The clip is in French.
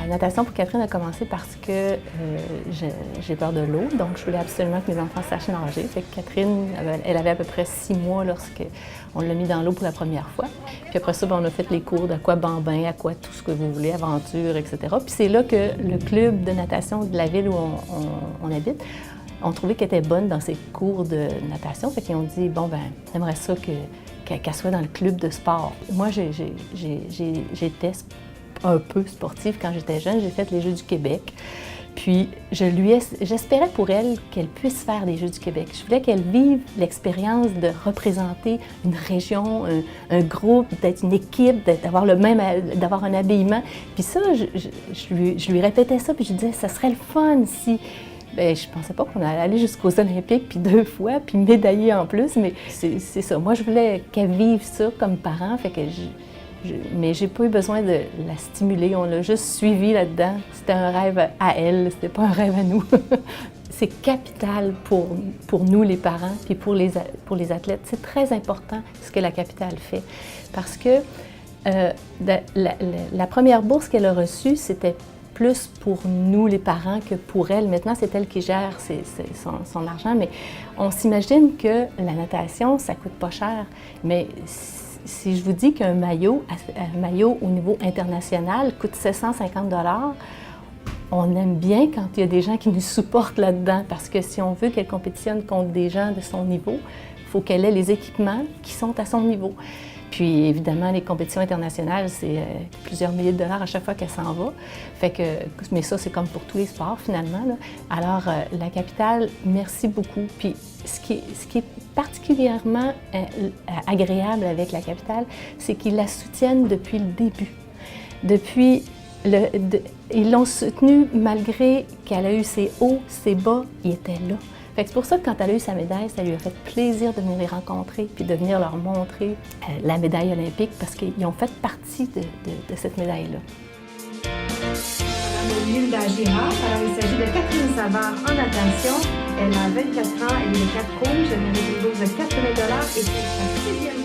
La natation pour Catherine a commencé parce que j'ai peur de l'eau, donc je voulais absolument que mes enfants sachent nager. Fait que Catherine, elle avait à peu près 6 mois lorsqu'on l'a mis dans l'eau pour la première fois. Puis après ça, on a fait les cours d'aquabambin, aqua tout ce que vous voulez, aventure, etc. Puis c'est là que le club de natation de la ville où on habite ont trouvé qu'elle était bonne dans ses cours de natation. Fait qu'ils ont dit, bon, ben, on aimerait ça qu'elle soit dans le club de sport. Moi, j'étais un peu sportive quand j'étais jeune. J'ai fait les Jeux du Québec. Puis, j'espérais pour elle qu'elle puisse faire les Jeux du Québec. Je voulais qu'elle vive l'expérience de représenter une région, un groupe, d'être une équipe, d'avoir un habillement. Puis ça, je lui répétais ça, puis je disais, ça serait le fun si... Bien, je pensais pas qu'on allait aller jusqu'aux Olympiques, puis 2 fois, puis médailler en plus, mais c'est ça. Moi, je voulais qu'elle vive ça comme parent, fait que mais j'ai pas eu besoin de la stimuler, on l'a juste suivi là-dedans. C'était un rêve à elle, c'était pas un rêve à nous. C'est capital pour nous, les parents, puis pour les athlètes. C'est très important ce que la capitale fait, parce que la première bourse qu'elle a reçue, c'était plus pour nous, les parents, que pour elle. Maintenant, c'est elle qui gère son argent, mais on s'imagine que la natation, ça coûte pas cher. Mais si je vous dis qu'un maillot au niveau international coûte 750 $, on aime bien quand il y a des gens qui nous supportent là-dedans, parce que si on veut qu'elle compétitionne contre des gens de son niveau, il faut qu'elle ait les équipements qui sont à son niveau. Puis évidemment, les compétitions internationales, c'est plusieurs milliers de dollars à chaque fois qu'elle s'en va. Fait que, mais ça, c'est comme pour tous les sports finalement, là. Alors, la capitale, merci beaucoup. Puis ce qui est particulièrement agréable avec la capitale, c'est qu'ils la soutiennent depuis le début. Ils l'ont soutenue malgré qu'elle a eu ses hauts, ses bas, ils étaient là. C'est pour ça que quand elle a eu sa médaille, ça lui a fait plaisir de venir les rencontrer puis de venir leur montrer la médaille olympique parce qu'ils ont fait partie de cette médaille-là. Madame Hilda Girard, alors il s'agit de Catherine Savard en natation. Elle a 24 ans, elle est de 4 rouges, elle mérite une bourse de 80 $ et c'est sa 6e